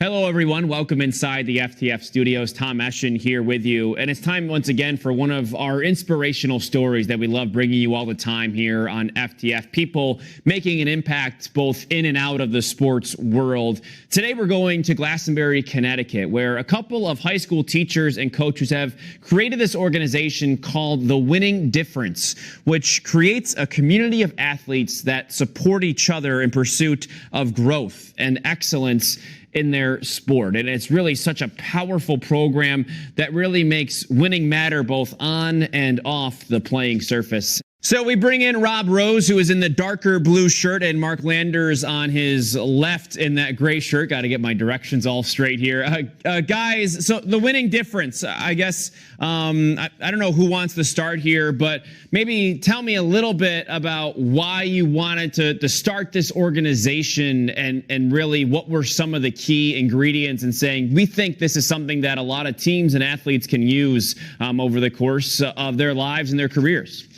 Hello, everyone. Welcome inside the FTF studios. Tom Eschen here with you. And it's time once again for one of our inspirational stories that we love bringing you all the time here on FTF. People making an impact both in and out of the sports world. Today, we're going to Glastonbury, Connecticut, where a couple of high school teachers and coaches have created this organization called The Winning Difference, which creates a community of athletes that support each other in pursuit of growth and excellence in their sport. And it's really such a powerful program that really makes winning matter both on and off the playing surface. So we bring in Rob Rose, who is in the darker blue shirt, and Mark Landers on his left in that gray shirt. Got to get my directions all straight here. Guys, so the winning difference, I guess, I don't know who wants to start here, but maybe tell me a little bit about why you wanted to start this organization and really what were some of the key ingredients in saying, we think this is something that a lot of teams and athletes can use over the course of their lives and their careers.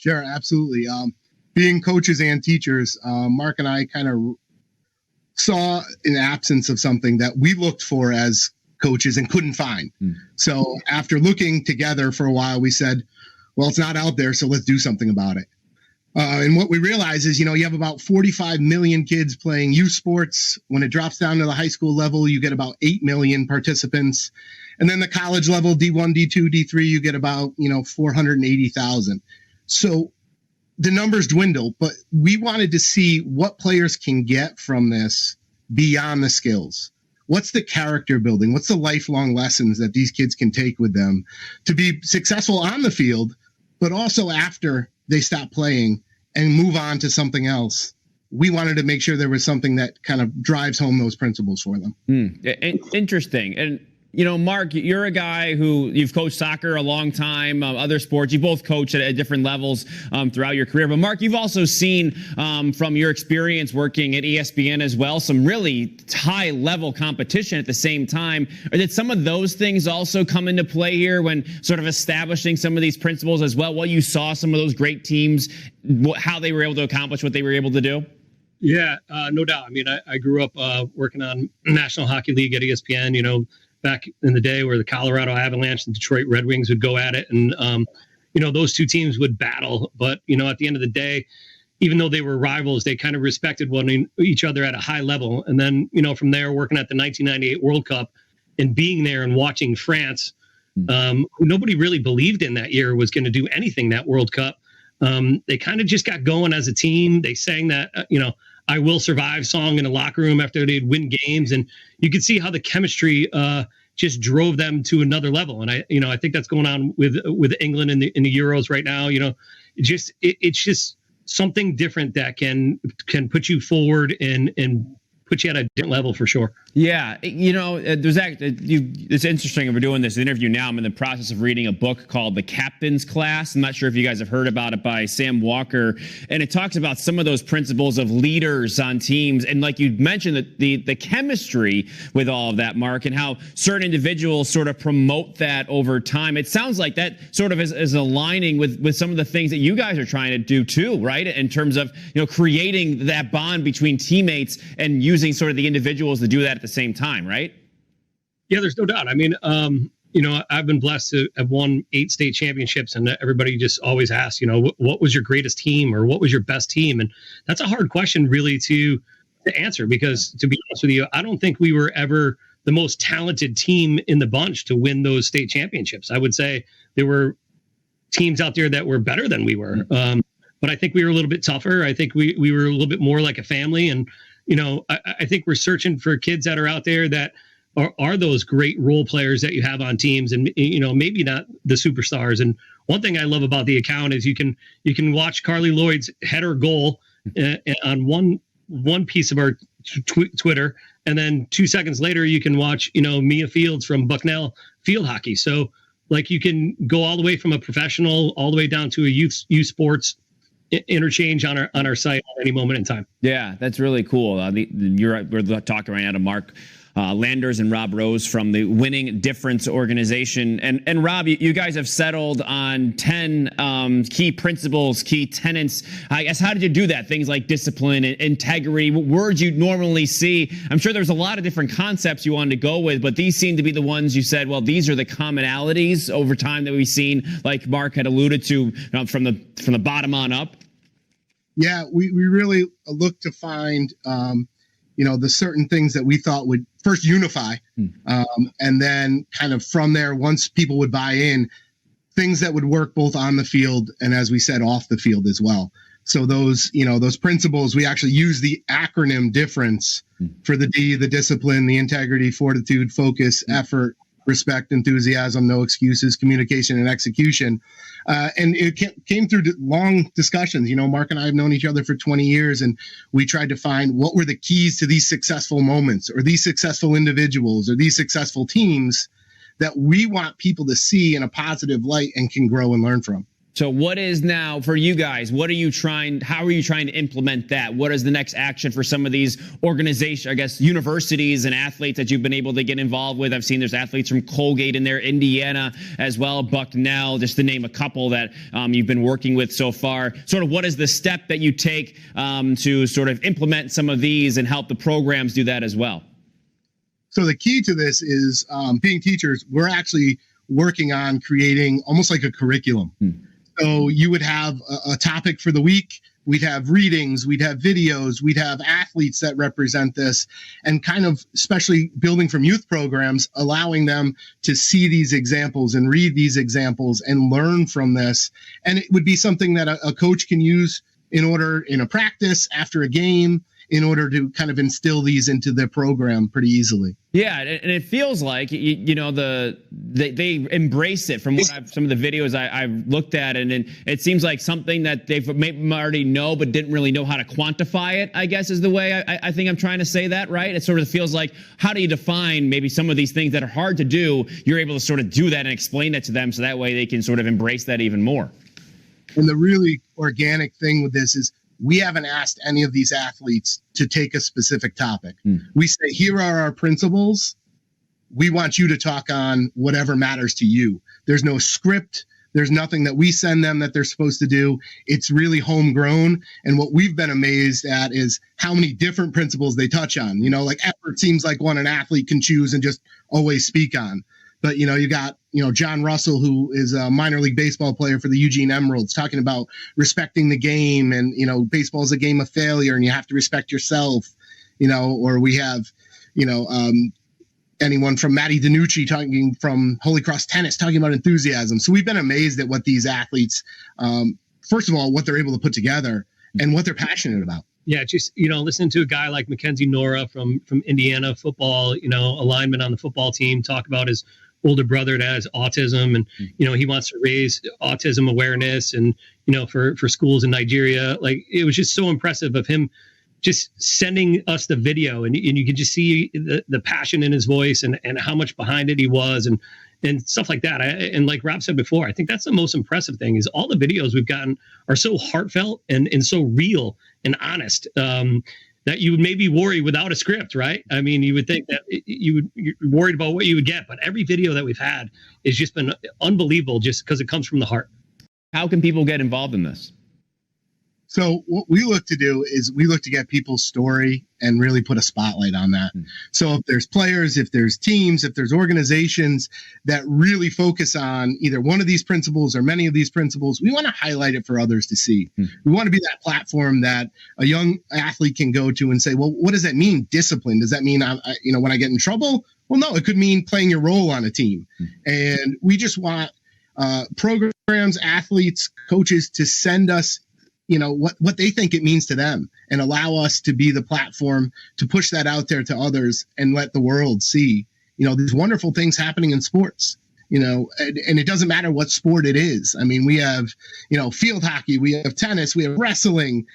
Sure, absolutely. Being coaches and teachers, Mark and I kind of saw an absence of something that we looked for as coaches and couldn't find. So after looking together for a while, we said, well, it's not out there, so let's do something about it. And what we realize is, you have about 45 million kids playing youth sports. When it drops down to the high school level, you get about 8 million participants. And then the college level, D1, D2, D3, you get about, 480,000. So the numbers dwindle, but we wanted to see what players can get from this beyond the skills. What's the character building? What's the lifelong lessons that these kids can take with them to be successful on the field, but also after they stop playing and move on to something else? We wanted to make sure there was something that kind of drives home those principles for them. Interesting. And Mark, you're a guy who you've coached soccer a long time, other sports. You both coach at different levels throughout your career. But Mark, you've also seen from your experience working at ESPN as well, some really high level competition at the same time. Or did some of those things also come into play here when sort of establishing some of these principles as well? What you saw some of those great teams, how they were able to accomplish what they were able to do? Yeah, no doubt. I mean, I grew up working on National Hockey League at ESPN, back in the day where the Colorado Avalanche and Detroit Red Wings would go at it. And, those two teams would battle. But, at the end of the day, even though they were rivals, they kind of respected each other at a high level. And then, from there, working at the 1998 World Cup and being there and watching France, who nobody really believed in that year was going to do anything that World Cup. They kind of just got going as a team. They sang that, I Will Survive song in the locker room after they'd win games. And you could see how the chemistry just drove them to another level. And I think that's going on with England in the Euros right now. It's just something different that can put you forward and put you at a different level for sure. Yeah. It's interesting. We're doing this interview now. I'm in the process of reading a book called The Captain's Class. I'm not sure if you guys have heard about it, by Sam Walker. And it talks about some of those principles of leaders on teams. And like you mentioned, the chemistry with all of that, Mark, and how certain individuals sort of promote that over time. It sounds like that sort of is aligning with some of the things that you guys are trying to do too, right? In terms of, creating that bond between teammates and using sort of the individuals to do that at the same time, right? Yeah, there's no doubt. I mean, I've been blessed to have won 8 state championships, and everybody just always asks, what was your greatest team or what was your best team? And that's a hard question really to answer, because to be honest with you, I don't think we were ever the most talented team in the bunch to win those state championships. I would say there were teams out there that were better than we were. But I think we were a little bit tougher. I think we were a little bit more like a family. And I think we're searching for kids that are out there that are those great role players that you have on teams, and maybe not the superstars. And one thing I love about the account is you can watch Carly Lloyd's header goal on one piece of our Twitter, and then 2 seconds later you can watch Mia Fields from Bucknell field hockey. So like you can go all the way from a professional all the way down to a youth sports interchange on our site at any moment in time. Yeah, that's really cool. We're talking right now to Mark Landers and Rob Rose from the Winning Difference organization. And Rob, you guys have settled on 10 key principles, key tenets. I guess, how did you do that? Things like discipline, integrity, words you'd normally see. I'm sure there's a lot of different concepts you wanted to go with, but these seem to be the ones you said, well, these are the commonalities over time that we've seen, like Mark had alluded to, from the bottom on up. Yeah, we really look to find, the certain things that we thought would first unify. And then kind of from there, once people would buy in, things that would work both on the field and, as we said, off the field as well. So those principles, we actually use the acronym difference for the D, the discipline, the integrity, fortitude, focus, effort, respect, enthusiasm, no excuses, communication, and execution. And it came through long discussions. Mark and I have known each other for 20 years, and we tried to find what were the keys to these successful moments or these successful individuals or these successful teams that we want people to see in a positive light and can grow and learn from. So what is now for you guys? How are you trying to implement that? What is the next action for some of these organizations, I guess, universities and athletes that you've been able to get involved with? I've seen there's athletes from Colgate in there, Indiana as well, Bucknell, just to name a couple that you've been working with so far. Sort of what is the step that you take to sort of implement some of these and help the programs do that as well? So the key to this is being teachers, we're actually working on creating almost like a curriculum. So you would have a topic for the week. We'd have readings, we'd have videos, we'd have athletes that represent this, and kind of, especially building from youth programs, allowing them to see these examples and read these examples and learn from this. And it would be something that a coach can use in a practice, after a game, in order to kind of instill these into their program pretty easily. Yeah, and it feels like they embrace it from some of the videos I've looked at, and it seems like something that they've maybe already know but didn't really know how to quantify it, I guess is the way I think I'm trying to say that, right? It sort of feels like, how do you define maybe some of these things that are hard to do? You're able to sort of do that and explain it to them, so that way they can sort of embrace that even more. And the really organic thing with this is, we haven't asked any of these athletes to take a specific topic. We say, here are our principles. We want you to talk on whatever matters to you. There's no script. There's nothing that we send them that they're supposed to do. It's really homegrown. And what we've been amazed at is how many different principles they touch on. Like effort seems like one an athlete can choose and just always speak on. But, you got, John Russell, who is a minor league baseball player for the Eugene Emeralds, talking about respecting the game, and, baseball is a game of failure and you have to respect yourself, or we have, anyone from Matty DiNucci talking from Holy Cross Tennis, talking about enthusiasm. So we've been amazed at what these athletes, first of all, what they're able to put together and what they're passionate about. Yeah, just, listening to a guy like Mackenzie Nora from Indiana football, a lineman on the football team, talk about his older brother that has autism, and he wants to raise autism awareness, and for schools in Nigeria. Like, it was just so impressive of him just sending us the video, and you could just see the passion in his voice and how much behind it he was, and stuff like that. And like Rob said before, I think that's the most impressive thing, is all the videos we've gotten are so heartfelt and so real and honest, that you would maybe worry without a script, right? I mean, you would think that you're worried about what you would get, but every video that we've had has just been unbelievable, just because it comes from the heart. How can people get involved in this? So what we look to do is we look to get people's story and really put a spotlight on that. So if there's players, if there's teams, if there's organizations that really focus on either one of these principles or many of these principles, we want to highlight it for others to see. We want to be that platform that a young athlete can go to and say, well, what does that mean? Discipline. Does that mean, when I get in trouble? Well, no, it could mean playing your role on a team. And we just want programs, athletes, coaches to send us what they think it means to them, and allow us to be the platform to push that out there to others and let the world see, these wonderful things happening in sports, and it doesn't matter what sport it is. I mean, we have, field hockey, we have tennis, we have wrestling.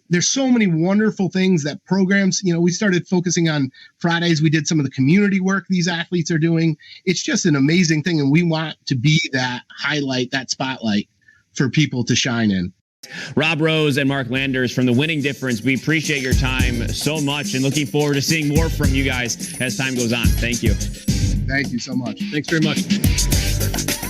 There's so many wonderful things that programs, we started focusing on Fridays. We did some of the community work these athletes are doing. It's just an amazing thing. And we want to be that highlight, that spotlight for people to shine in. Rob Rose and Mark Landers from The Winning Difference, we appreciate your time so much and looking forward to seeing more from you guys as time goes on. Thank you. Thank you so much. Thanks very much.